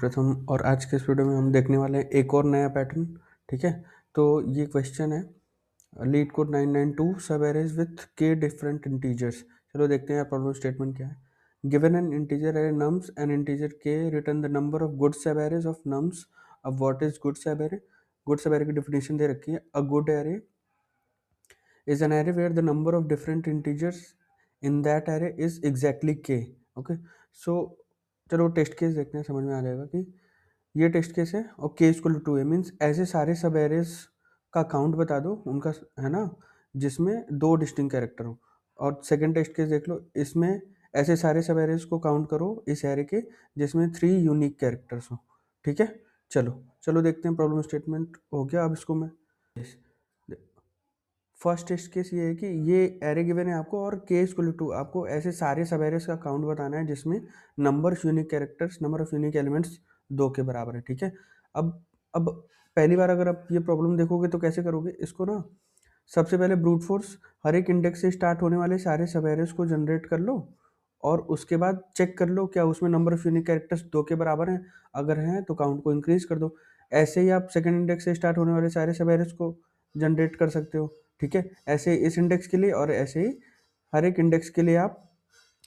प्रथम और आज के इस वीडियो में हम देखने वाले हैं एक और नया पैटर्न। ठीक है, तो ये क्वेश्चन है लीड कोड 992 सब arrays with K different integers. चलो देखते हैं प्रॉब्लम स्टेटमेंट क्या है। Given an integer array nums an integer K return the number of good subarrays of nums. अब what is good subarray? Good subarray की definition दे रखी है। A good array is an array where the number of different integers in that array is exactly k. Okay, so चलो test case देखते हैं, समझ में आ जाएगा कि ये टेस्ट केस है और k इक्वल टू 2 है, मीन्स ऐसे सारे सब एरेज का काउंट बता दो उनका, है ना, जिसमें दो डिस्टिंक्ट कैरेक्टर हो। और सेकंड टेस्ट केस देख लो, इसमें ऐसे सारे सब एरेज को काउंट करो इस एरे के जिसमें 3 यूनिक कैरेक्टर्स हो। ठीक है, चलो चलो देखते हैं प्रॉब्लम स्टेटमेंट हो गया। अब इसको मैं फर्स्ट टेस्ट केस ये है कि ये एरे गिवन है आपको और के इक्वल टू, आपको ऐसे सारे सब एरेस का काउंट बताना है जिसमें number of unique characters, number of unique elements 2 के बराबर है। ठीक है, अब पहली बार अगर आप ये प्रॉब्लम देखोगे तो कैसे करोगे इसको ना, सबसे पहले ब्रूट फोर्स हर एक इंडेक्स से स्टार्ट होने वाले सारे सब एरेस को जनरेट कर लो और उसके बाद चेक कर लो क्या उसमें नंबर ऑफ यूनिक कैरेक्टर्स 2 के बराबर हैं। अगर हैं तो काउंट को इंक्रीज कर दो। ऐसे ही आप सेकंड इंडेक्स से स्टार्ट होने वाले सारे सब एरेस को जनरेट कर सकते हो। ठीक है, ऐसे इस इंडेक्स के लिए और ऐसे ही हर एक इंडेक्स के लिए आप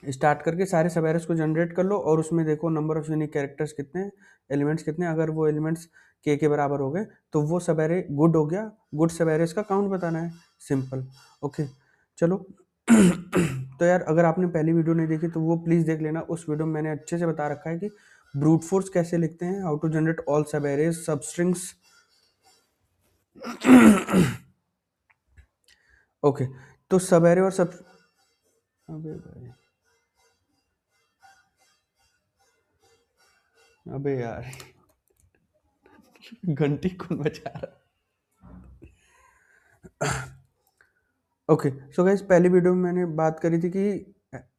स्टार्ट करके सारे सब एरेस को जनरेट कर लो और उसमें देखो नंबर ऑफ यूनिक कैरेक्टर्स कितने हैं, एलिमेंट्स कितने हैं। अगर वो एलिमेंट्स के बराबर हो गए तो वो सब एरे गुड हो गया। गुड सब एरेस का काउंट बताना है, सिंपल। ओके, चलो तो यार अगर आपने पहली वीडियो नहीं देखी तो वो प्लीज़ देख लेना। उस वीडियो में मैंने अच्छे से बता रखा है कि ब्रूट फोर्स कैसे लिखते हैं, हाउ टू जनरेट ऑल सब एरेज, सब स्ट्रिंग्स। ओके, तो सब एरे और सब, अबे भाई, अबे यार घंटी कौन बजा रहा? ओके, सो गाइस पहली वीडियो में मैंने बात करी थी कि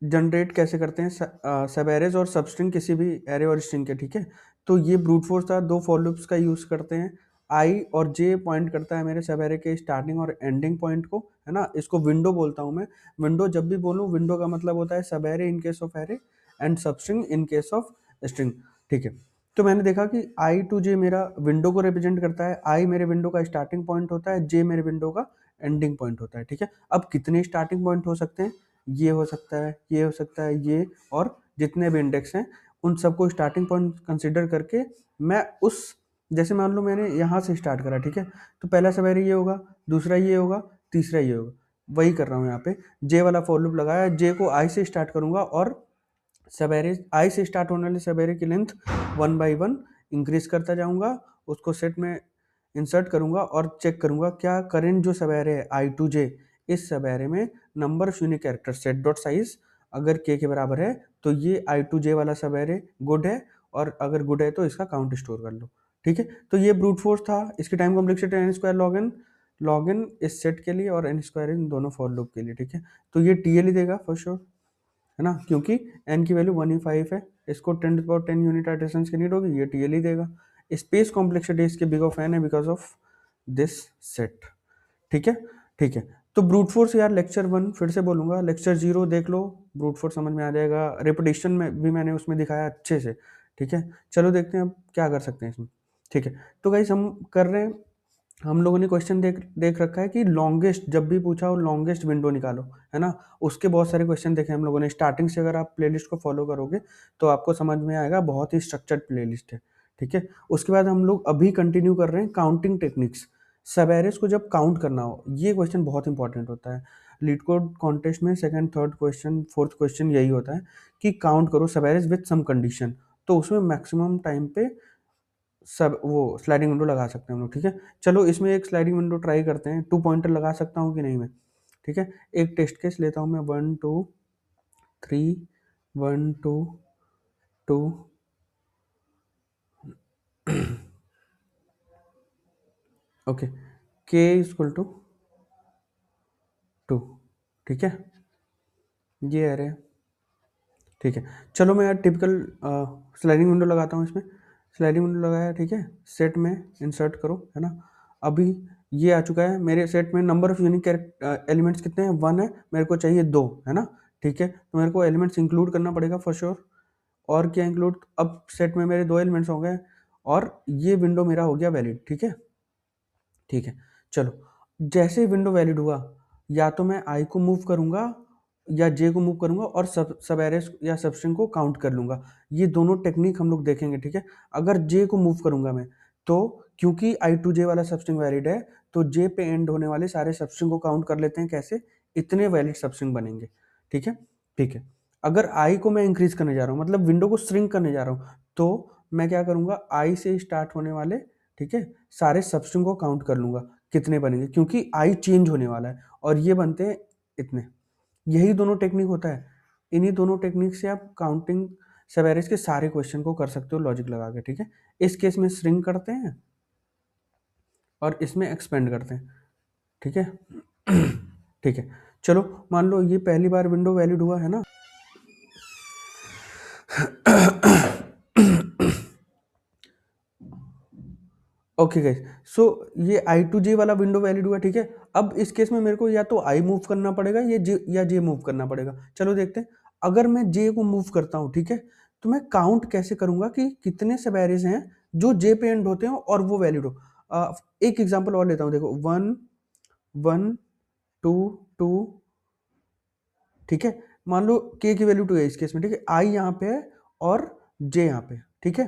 जनरेट कैसे करते हैं सब एरेज और सब स्ट्रिंग किसी भी एरे और स्ट्रिंग के। ठीक है, तो ये ब्रूट फोर्स था, दो फॉर लूप्स का यूज करते हैं। आई और जे पॉइंट करता है मेरे सब एरे के स्टार्टिंग और एंडिंग पॉइंट को, है ना। इसको विंडो बोलता हूँ मैं। विंडो जब भी बोलूँ, विंडो का मतलब होता है सब array in case of array and सब string in case of string. ठीक है, तो मैंने देखा कि आई टू जे मेरा विंडो को रिप्रेजेंट करता है। आई मेरे विंडो का स्टार्टिंग पॉइंट होता है, जे मेरे विंडो का एंडिंग पॉइंट होता है। ठीक है, अब कितने स्टार्टिंग पॉइंट हो सकते हैं? ये हो सकता है, ये हो सकता है, ये, और जितने भी इंडेक्स हैं उन सबको स्टार्टिंग पॉइंट कंसिडर करके मैं उस, जैसे मान लो मैंने यहाँ से स्टार्ट करा। ठीक है, तो पहला सब एरे ये होगा, दूसरा ये होगा, तीसरा ये होगा। वही कर रहा हूँ यहाँ पे, जे वाला फॉर लूप लगाया, जे को आई से स्टार्ट करूंगा और सब एरे आई से स्टार्ट होने वाले सब एरे की लेंथ 1 बाई 1 इंक्रीज करता जाऊंगा। उसको सेट में इंसर्ट करूंगा और चेक करूंगा क्या करेंट जो सब एरे है आई टू जे, इस सब एरे में number of unique character set dot size अगर के बराबर है तो ये आई टू जे वाला सब एरे गुड है, और अगर गुड है तो इसका काउंट स्टोर कर लो। ठीक है, तो ये ब्रूट फोर्स था। इसकी time complexity n square log n इस सेट के लिए और एन स्क्वायर इन दोनों फॉर लूप के लिए। ठीक है, तो ये टीएल ही देगा फॉर श्योर, है ना, क्योंकि एन की वैल्यू 1.5 है। इसको 10 यूनिट आइटरेशंस की नीड होगी, ये टीएल ही देगा। स्पेस कॉम्प्लेक्सिटी इसके बिग ऑफ एन है बिकॉज ऑफ दिस सेट। ठीक है, ठीक है, तो ब्रूट फोर्स यार लेक्चर 1 फिर से बोलूंगा, लेक्चर 0 देख लो, ब्रूट फोर्स समझ में आ जाएगा। रेपिटेशन में भी मैंने उसमें दिखाया अच्छे से। ठीक है, चलो देखते हैं अब क्या कर सकते हैं इसमें। ठीक है, तो गाइस हम कर रहे हैं, हम लोगों ने क्वेश्चन देख रखा है कि लॉन्गेस्ट, जब भी पूछा हो लॉन्गेस्ट विंडो निकालो, है ना। उसके बहुत सारे क्वेश्चन देखे हम लोगों ने स्टार्टिंग से। अगर आप प्लेलिस्ट को फॉलो करोगे तो आपको समझ में आएगा, बहुत ही स्ट्रक्चर्ड प्लेलिस्ट है। ठीक है, उसके बाद हम लोग अभी कंटिन्यू कर रहे हैं काउंटिंग टेक्निक्स। सब एरेस को जब काउंट करना हो, ये क्वेश्चन बहुत इंपॉर्टेंट होता है। लीड कोड कॉन्टेस्ट में second, third question, fourth question यही होता है कि काउंट करो सब एरेस विथ सम कंडीशन। तो उसमें मैक्सिमम टाइम पे सब वो स्लाइडिंग विंडो लगा सकते हैं हम लोग। ठीक है, चलो इसमें एक स्लाइडिंग विंडो ट्राई करते हैं। 2 पॉइंटर लगा सकता हूँ कि नहीं मैं? ठीक है, एक टेस्ट केस लेता हूँ मैं, 1 2 3 1 2 2 ओके, के इक्वल टू 2। ठीक है, ये एरे है। ठीक है, चलो मैं यार टिपिकल स्लाइडिंग विंडो लगाता हूँ इसमें। स्लाइडिंग विंडो लगाया, ठीक है, सेट में इंसर्ट करो, है ना। अभी ये आ चुका है मेरे सेट में। नंबर ऑफ यूनिक एलिमेंट्स कितने हैं? 1 है, मेरे को चाहिए 2, है ना। ठीक है, तो मेरे को एलिमेंट्स इंक्लूड करना पड़ेगा फॉर श्योर। और क्या इंक्लूड, अब सेट में मेरे 2 एलिमेंट्स हो गए और ये विंडो मेरा हो गया वैलिड, ठीक है। ठीक है, चलो जैसे ही विंडो वैलिड हुआ, या तो मैं आई को मूव करूंगा या जे को मूव करूंगा और सब एरेस या सबस्ट्रिंग को काउंट कर लूंगा। ये दोनों टेक्निक हम लोग देखेंगे, ठीक है। अगर जे को मूव करूंगा मैं, तो क्योंकि आई टू जे वाला सबस्ट्रिंग वैलिड है, तो जे पे एंड होने वाले सारे सबस्ट्रिंग को काउंट कर लेते हैं। कैसे? इतने वैलिड सबस्ट्रिंग बनेंगे, ठीक है। ठीक है, अगर आई को मैं इंक्रीज करने जा रहा हूँ, मतलब विंडो को श्रिंक करने जा रहा हूँ, तो मैं क्या करूंगा, आई से स्टार्ट होने वाले, ठीक है, सारे सबस्ट्रिंग को काउंट कर लूंगा कितने बनेंगे, क्योंकि आई चेंज होने वाला है और ये बनते हैं इतने। यही दोनों टेक्निक होता है। इन्हीं दोनों टेक्निक से आप काउंटिंग सब एरेज के सारे क्वेश्चन को कर सकते हो लॉजिक लगा के, ठीक है। इस केस में श्रिंक करते हैं और इसमें एक्सपेंड करते हैं, ठीक है। ठीक है, चलो मान लो ये पहली बार विंडो वैलिड हुआ है ना। ओके गाइस, सो ये आई टू जे वाला विंडो वैलिड हुआ, ठीक है। अब इस केस में मेरे को या तो आई मूव करना पड़ेगा या जे मूव करना पड़ेगा। चलो देखते हैं। अगर मैं जे को मूव करता हूँ, ठीक है, तो मैं काउंट कैसे करूंगा कि कितने सब एरेज हैं जो जे पे एंड होते हैं और वो वैलिड हो। एक एग्जांपल और लेता हूँ, देखो 1 1 2 2, ठीक है। मान लो के की वैल्यू 2 है इस केस में, ठीक है। आई यहाँ पे है और जे यहाँ पे, ठीक है।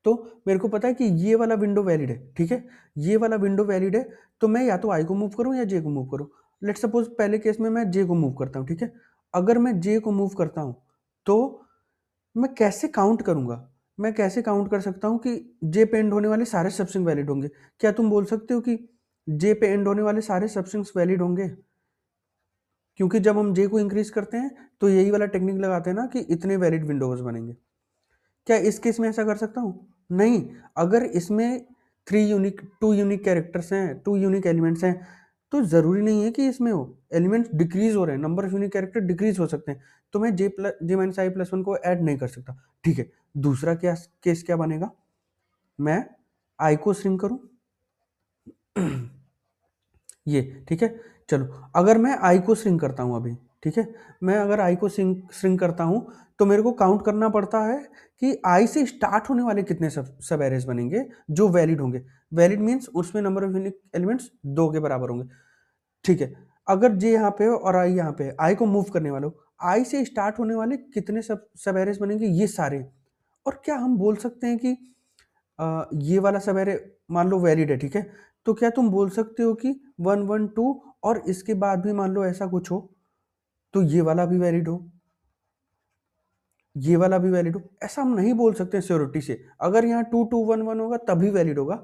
तो मेरे को पता है कि ये वाला विंडो वैलिड है, ठीक है। ये वाला विंडो वैलिड है, तो मैं या तो आई को मूव करूं या जे को मूव करूं। लेट सपोज पहले केस में मैं जे को मूव करता हूं, ठीक है। अगर मैं जे को मूव करता हूं, तो मैं कैसे काउंट करूंगा? मैं कैसे काउंट कर सकता हूं कि जे पे एंड होने वाले सारे सबस्ट्रिंग वैलिड होंगे? क्या तुम बोल सकते हो कि जे पे एंड होने वाले सारे सबस्ट्रिंग्स वैलिड होंगे? क्योंकि जब हम जे को इंक्रीज करते हैं तो यही वाला टेक्निक लगाते हैं ना कि इतने वैलिड विंडोज बनेंगे। क्या इस केस में ऐसा कर सकता हूँ? नहीं। अगर इसमें 2 यूनिक कैरेक्टर्स हैं, 2 यूनिक एलिमेंट्स हैं, तो जरूरी नहीं है कि इसमें हो एलिमेंट्स डिक्रीज हो रहे हैं, number of unique character decrease हो सकते हैं, तो मैं जे माइनस आई प्लस वन को ऐड नहीं कर सकता, ठीक है। दूसरा क्या केस क्या बनेगा? मैं आई को श्रिंक करूं, ये, ठीक है। चलो अगर मैं आई को श्रिंक करता हूं अभी, ठीक है, मैं अगर आई को श्रिंक करता हूं, तो मेरे को काउंट करना पड़ता है कि आई से स्टार्ट होने वाले कितने सब एरेज बनेंगे जो वैलिड होंगे। वैलिड मींस उसमें नंबर ऑफ यूनिक एलिमेंट्स 2 के बराबर होंगे, ठीक है। अगर जे यहाँ पे हो और आई यहाँ पे है, आई को मूव करने वाला हो, आई से स्टार्ट होने वाले कितने सब एरेज बनेंगे? ये सारे। और क्या हम बोल सकते हैं कि ये वाला सब एरे मान लो वैलिड है, ठीक है, तो क्या तुम बोल सकते हो कि 1 1 2 और इसके बाद भी मान लो ऐसा कुछ हो, तो ये वाला भी वैलिड हो, ये वाला भी वैलिड हो? ऐसा हम नहीं बोल सकते श्योरिटी से। अगर यहाँ 2 2 1 1 होगा तभी वैलिड होगा।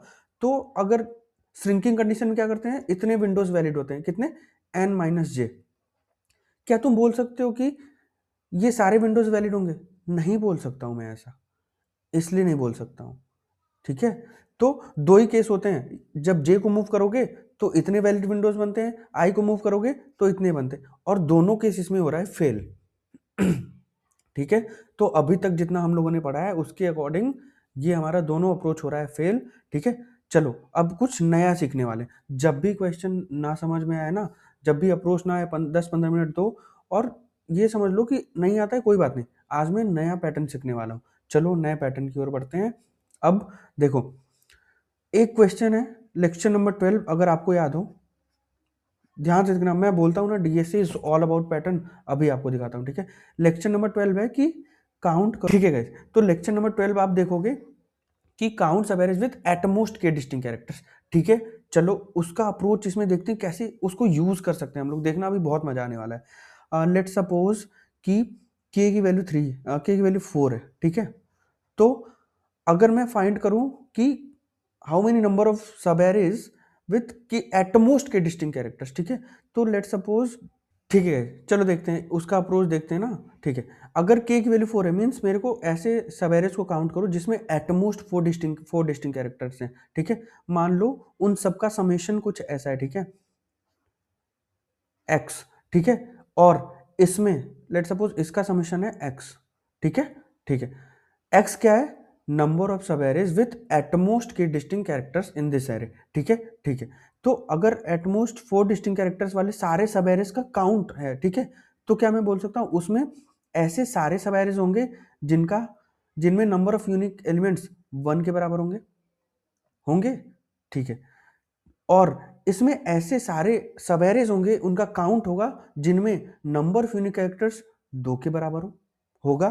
तो अगर श्रिंकिंग कंडीशन में क्या करते हैं, इतने विंडोज वैलिड होते हैं, कितने? n माइनस जे। क्या तुम बोल सकते हो कि ये सारे विंडोज वैलिड होंगे? नहीं बोल सकता हूं मैं ऐसा, इसलिए नहीं बोल सकता हूं, ठीक है। तो दो ही केस होते हैं, जब जे को मूव करोगे तो इतने वैलिड विंडोज बनते हैं, आई को मूव करोगे तो इतने बनते हैं, और दोनों केस इसमें हो रहा है फेल। ठीक है, तो अभी तक जितना हम लोगों ने पढ़ा है उसके अकॉर्डिंग ये हमारा दोनों अप्रोच हो रहा है फेल, ठीक है। चलो अब कुछ नया सीखने वाले। जब भी क्वेश्चन ना समझ में आए ना, जब भी अप्रोच ना आए, 10-15 मिनट दो और ये समझ लो कि नहीं आता है, कोई बात नहीं, आज मैं नया पैटर्न सीखने वाला हूँ। चलो नए पैटर्न की ओर बढ़ते हैं। अब देखो, एक क्वेश्चन है लेक्चर नंबर 12, अगर आपको याद हो, ध्यान से देखना, मैं बोलता हूँ ना DSC is all about pattern, अभी आपको दिखाता हूँ, ठीक है। लेक्चर नंबर 12 है कि काउंट, ठीक है गाइस। तो लेक्चर नंबर 12 आप देखोगे कि काउंट सब एरेज विद एटमोस्ट के डिस्टिंक्ट कैरेक्टर्स, ठीक है। चलो उसका अप्रोच इसमें देखते हैं, कैसे उसको यूज कर सकते हैं हम लोग, देखना अभी बहुत मजा आने वाला है। लेट सपोज कि के की वैल्यू 3, के की वैल्यू 4 है, ठीक है। तो अगर मैं फाइंड करूं कि हाउ मेनी नंबर ऑफ सब एरेज विथ की एटमोस्ट के डिस्टिंक्ट कैरेक्टर्स, ठीक है। तो लेट सपोज, ठीक है, चलो देखते हैं उसका अप्रोच देखते हैं ना, ठीक है। अगर के की वैल्यू 4 है, मीन्स मेरे को ऐसे सब एरेज को काउंट करो जिसमें एटमोस्ट 4 डिस्टिंक्ट कैरेक्टर्स हैं, ठीक है। मान लो उन सबका समेशन कुछ ऐसा है, ठीक है, x, ठीक है। और इसमें लेट सपोज इसका समेशन है x, ठीक है, ठीक है। x क्या है? नंबर ऑफ सब एरेज विथ एटमोस्ट के distinct characters in this array, ठीक है, ठीक है। तो अगर एटमोस्ट 4 डिस्टिंक्ट कैरेक्टर्स वाले सारे सब एरेज का काउंट है, ठीक है, तो क्या मैं बोल सकता हूं उसमें ऐसे सारे सब एरेज होंगे जिनमें नंबर ऑफ यूनिक एलिमेंट्स 1 के बराबर होंगे, ठीक है। और इसमें ऐसे सारे सब एरेज होंगे, उनका काउंट होगा जिनमें नंबर ऑफ यूनिक कैरेक्टर्स 2 के बराबर होगा,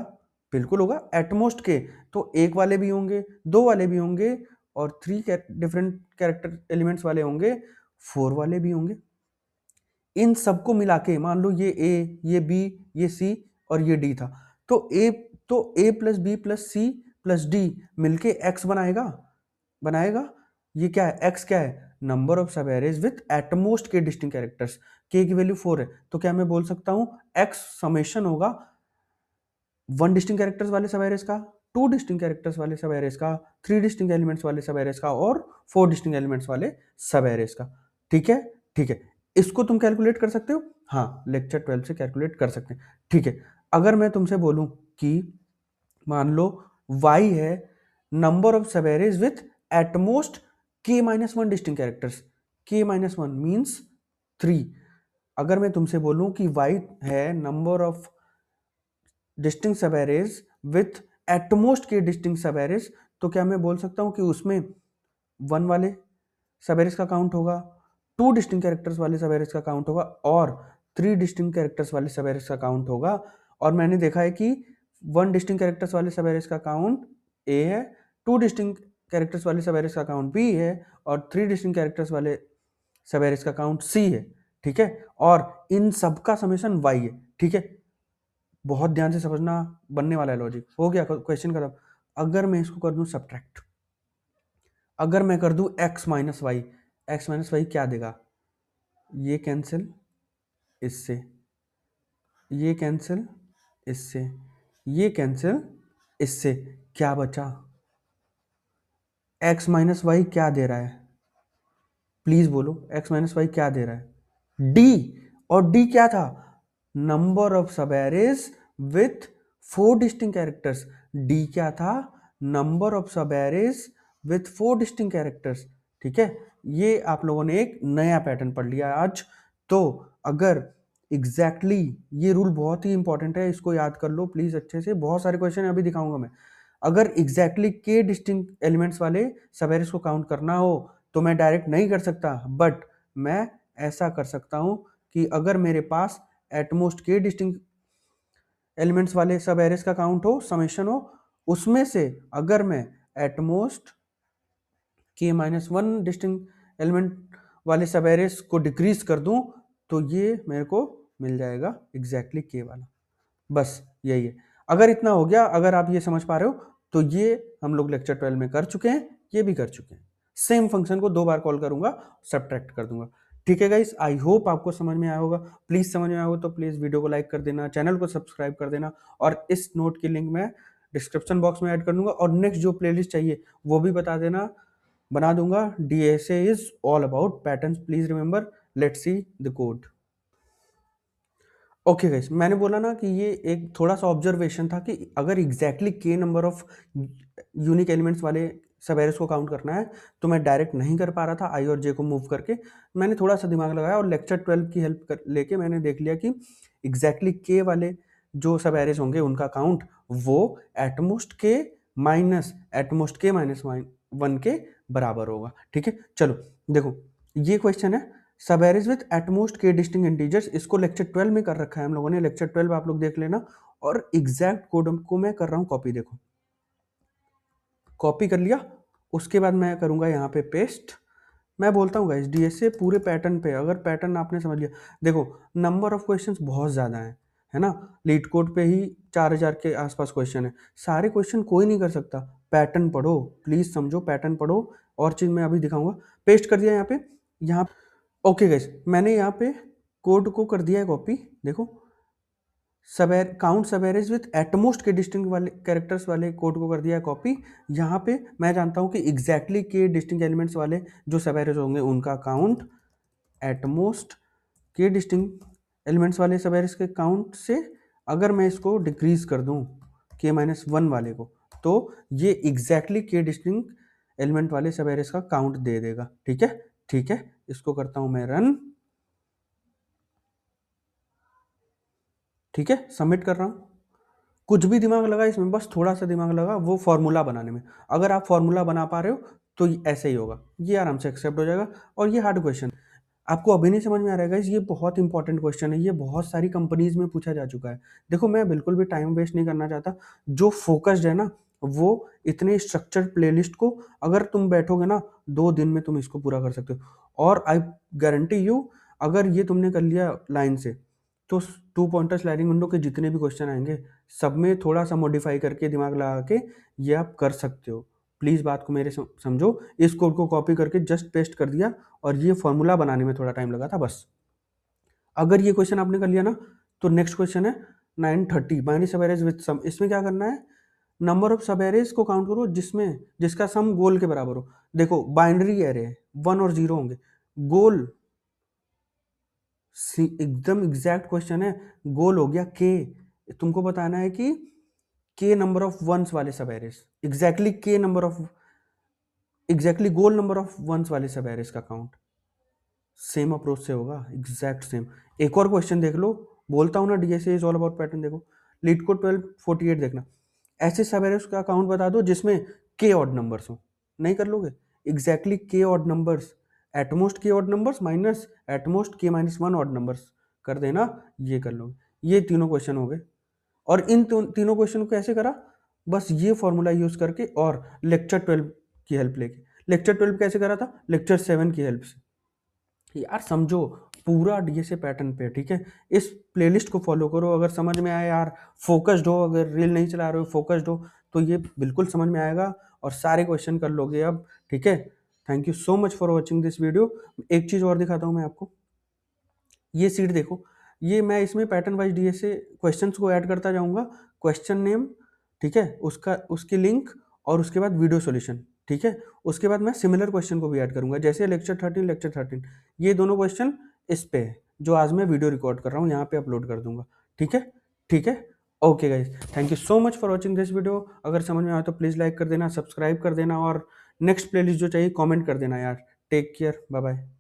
बिल्कुल होगा, एटमोस्ट के। तो 1 वाले भी होंगे, 2 वाले भी होंगे, और 3 डिफरेंट कैरेक्टर एलिमेंट्स वाले होंगे, 4 वाले भी होंगे। इन सबको मिला के मान लो ये ए, ये बी, ये सी और ये डी था, तो A plus B plus C plus D मिलके एक्स बनाएगा। ये क्या है? एक्स क्या है? नंबर ऑफ सब एरेज विथ एटमोस्ट के डिस्टिंक्ट कैरेक्टर्स। के की वैल्यू 4 है, तो क्या मैं बोल सकता हूं एक्स समेशन होगा 1 डिस्टिंक्ट कैरेक्टर्स वाले सब एरेज का, 2 डिस्टिंक्ट कैरेक्टर्स वाले सब एरेज का, 3 डिस्टिंक्ट एलिमेंट्स वाले सब एरेज का, और 4 डिस्टिंक्ट एलिमेंट्स वाले सब एरेज का। ठीक है, ठीक है। इसको तुम कैलकुलेट कर सकते हो, हाँ, लेक्चर 12 से कैलकुलेट कर सकते हैं। ठीक है, अगर मैं तुमसे बोलूं कि मान लो y है नंबर ऑफ सब arrays with at most k-1 distinct characters, k-1 means 3। अगर मैं तुमसे बोलूं कि y है number of distinct sub arrays with at most के डिस्टिंक्ट सब एरेज, तो क्या मैं बोल सकता हूं कि उसमें 1 वाले सब एरेज का काउंट होगा, 2 डिस्टिंक्ट कैरेक्टर्स वाले सब एरेज का काउंट होगा, और 3 डिस्टिंक्ट कैरेक्टर्स वाले सब एरेज का काउंट होगा। और मैंने देखा है कि 1 डिस्टिंक्ट कैरेक्टर्स वाले सब एरेज का काउंट ए है, 2 डिस्टिंक्ट कैरेक्टर्स वाले सब एरेज का काउंट बी है, और 3 डिस्टिंक्ट कैरेक्टर्स वाले सब एरेज का काउंट सी है। ठीक है, और इन सबका समेशन वाई है। ठीक है, बहुत ध्यान से समझना, बनने वाला है लॉजिक। हो गया क्वेश्चन खत्म। अगर मैं इसको कर दूं सब्ट्रैक्ट, अगर मैं कर दूं x माइनस वाई क्या देगा? ये कैंसिल इससे, ये कैंसिल इससे, ये कैंसिल इससे, क्या बचा? x माइनस वाई क्या दे रहा है? प्लीज बोलो, x माइनस वाई क्या दे रहा है? d। और d क्या था? नंबर ऑफ सब arrays with 4 distinct characters. d क्या था? नंबर ऑफ सब एरेज विथ 4 डिस्टिंक्ट कैरेक्टर्स। ठीक है, ये आप लोगों ने एक नया पैटर्न पढ़ लिया आज। तो अगर एग्जैक्टली ये रूल बहुत ही इंपॉर्टेंट है, इसको याद कर लो प्लीज अच्छे से। बहुत सारे क्वेश्चन अभी दिखाऊंगा मैं। अगर एग्जैक्टली के डिस्टिंक्ट एलिमेंट्स वाले सब एरेज को काउंट करना हो तो मैं डायरेक्ट नहीं कर सकता, बट मैं ऐसा कर सकता हूं कि अगर मेरे पास एटमोस्ट के डिस्टिंक्ट एलिमेंट्स वाले सब एरेज का काउंट हो, समेशन हो, उसमें से अगर मैं एटमोस्ट k-1 डिस्टिंक्ट एलिमेंट वाले सब एरेज को डिक्रीज कर दूं तो ये मेरे को मिल जाएगा एग्जैक्टली k वाला। बस यही है। अगर इतना हो गया, अगर आप ये समझ पा रहे हो, तो ये हम लोग लेक्चर 12 में कर चुके हैं, ये भी कर चुके हैं। सेम फंक्शन को 2 बार कॉल करूंगा, सब्ट्रैक्ट कर दूंगा। ठीक है गाइस, आई होप आपको समझ में आया होगा। प्लीज समझ में आया हो तो प्लीज वीडियो को लाइक कर देना, चैनल को सब्सक्राइब कर देना, और इस नोट की लिंक मैं डिस्क्रिप्शन बॉक्स में ऐड कर दूंगा। और नेक्स्ट जो प्लेलिस्ट चाहिए वो भी बना दूंगा। DSA is all about patterns, please remember. Let's see the code. Okay guys, मैंने बोला ना कि ये एक थोड़ा सा ऑब्जर्वेशन था कि अगर एग्जैक्टली के नंबर ऑफ यूनिक एलिमेंट्स वाले सब एरेज को काउंट करना है तो मैं डायरेक्ट नहीं कर पा रहा था, आई और जे को मूव करके। मैंने थोड़ा सा दिमाग लगाया और लेक्चर 12 की हेल्प लेके मैंने देख लिया कि एग्जैक्टली के वाले जो सब एरेज होंगे उनका काउंट वो एटमोस्ट के माइनस 1 के बराबर होगा। ठीक है, चलो देखो, ये क्वेश्चन है सब एरेज विथ एटमोस्ट के डिस्टिंक्ट इंटीजर्स। इसको लेक्चर 12 में कर रखा है हम लोगों ने, लेक्चर 12 आप लोग देख लेना। और एग्जैक्ट कोड को मैं कर रहा हूं कॉपी। देखो, कॉपी कर लिया, उसके बाद मैं करूंगा यहाँ पे पेस्ट। मैं बोलता हूँ गाइस, DSA पूरे पैटर्न पे, अगर पैटर्न आपने समझ लिया, देखो नंबर ऑफ क्वेश्चंस बहुत ज़्यादा है ना। लीड कोड पे ही 4000 के आसपास क्वेश्चन है। सारे क्वेश्चन कोई नहीं कर सकता। पैटर्न पढ़ो, प्लीज समझो, पैटर्न पढ़ो। और चीज़ मैं अभी दिखाऊंगा। पेस्ट कर दिया यहाँ। ओके गाइस, मैंने यहाँ पे कोड को कर दिया है कॉपी। देखो, काउंट सब एरेज विथ एटमोस्ट के डिस्टिंक्ट वाले कैरेक्टर्स वाले कोड को कर दिया है कॉपी। यहाँ पे मैं जानता हूँ कि एग्जैक्टली के डिस्टिंक्ट एलिमेंट्स वाले जो सब एरेज होंगे उनका काउंट एटमोस्ट के डिस्टिंक्ट एलिमेंट्स वाले सब एरेज के काउंट से अगर मैं इसको डिक्रीज कर दूँ k-1 वाले को, तो ये एग्जैक्टली के डिस्टिंक्ट एलिमेंट वाले सब एरेज का काउंट दे देगा। ठीक है, ठीक है, इसको करता हूं मैं रन। ठीक है, सबमिट कर रहा हूं। कुछ भी दिमाग लगा इसमें, बस थोड़ा-सा दिमाग लगा वो फ़ॉर्मूला बनाने में। अगर आप फ़ॉर्मूला बना पा रहे हो, तो ऐसे ही होगा। ये आराम से एक्सेप्ट हो जाएगा। और ये हार्ड क्वेश्चन आपको अभी नहीं समझ में आ रहा है गाइस, ये बहुत इंपॉर्टेंट क्वेश्चन है, ये बहुत सारी कंपनीज़ में पूछा जा चुका है। देखो मैं बिल्कुल भी टाइम वेस्ट नहीं करना चाहता, जो फ़ोकस्ड है ना, वो इतने स्ट्रक्चर्ड प्लेलिस्ट को अगर तुम बैठोगे ना, 2 दिन में तुम इसको पूरा कर सकते हो। और आई गारंटी यू, अगर ये तुमने कर लिया लाइन से, तो 2 पॉइंटर स्लाइडिंग विंडो के जितने भी क्वेश्चन आएँगे, सब में थोड़ा-सा मॉडिफ़ाई करके दिमाग लगा के ये आप कर सकते हो। प्लीज़ बात को मेरे समझो, इस कोड को कॉपी करके जस्ट पेस्ट कर दिया और ये फ़ॉर्मूला बनाने में थोड़ा टाइम लगा था बस। अगर ये क्वेश्चन आपने कर लिया ना, तो नेक्स्ट क्वेश्चन है 930 बाइनरी सब एरेज़ विद सम। इसमें क्या करना है, नंबर ऑफ सब एरेज़ को काउंट करो जिसका सम गोल के बराबर हो। देखो बाइनरी एरे है, 1 और 0 होंगे। गोल एकदम एग्जैक्ट क्वेश्चन है। गोल हो गया के, तुमको बताना है कि के नंबर ऑफ वंस वाले sub arrays, exactly goal number of ones वाले सब एरेज़ का काउंट। सेम अप्रोच से होगा, एग्जैक्ट सेम। एक और क्वेश्चन देख लो, बोलता हूँ ना DSA is all about pattern. देखो लीड कोड 1248 देखना, ऐसे सब एरेस का अकाउंट बता दो जिसमें के ऑड नंबर्स हो। नहीं कर लोगे, एग्जैक्टली के ऑड नंबर्स, एटमोस्ट के ऑड नंबर्स माइनस एटमोस्ट के माइनस 1 ऑड नंबर्स कर देना, ये कर लोगे। ये तीनों क्वेश्चन हो गए। और इन तीनों क्वेश्चन को कैसे करा, बस ये फॉर्मूला यूज करके और लेक्चर 12 की हेल्प लेके। लेक्चर 12 कैसे करा था, लेक्चर 7 की हेल्प से। यार समझो, पूरा डीएसए पैटर्न पे, ठीक है। इस प्लेलिस्ट को फॉलो करो, अगर समझ में आए यार, फोकस्ड हो, अगर रील नहीं चला रहे हो, फोकस्ड हो, तो ये बिल्कुल समझ में आएगा और सारे क्वेश्चन कर लोगे अब, ठीक है। Thank you so much for watching this video. एक चीज़ और दिखाता हूँ मैं आपको, ये सीट देखो, ये मैं इसमें पैटर्न वाइज डीएसए क्वेश्चंस को ऐड करता जाऊंगा, क्वेश्चन नेम, ठीक है, उसकी लिंक और उसके बाद वीडियो सॉल्यूशन, ठीक है। उसके बाद मैं सिमिलर क्वेश्चन को भी ऐड करूंगा, जैसे लेक्चर 13, ये दोनों क्वेश्चन इस पे है, जो आज मैं वीडियो रिकॉर्ड कर रहा हूँ, यहाँ पे अपलोड कर दूंगा, ठीक है। ठीक है, okay guys, thank you so much for watching this video. अगर समझ में आया तो प्लीज़ लाइक कर देना, सब्सक्राइब कर देना और नेक्स्ट प्लेलिस्ट जो चाहिए कॉमेंट कर देना यार। Take care, bye bye.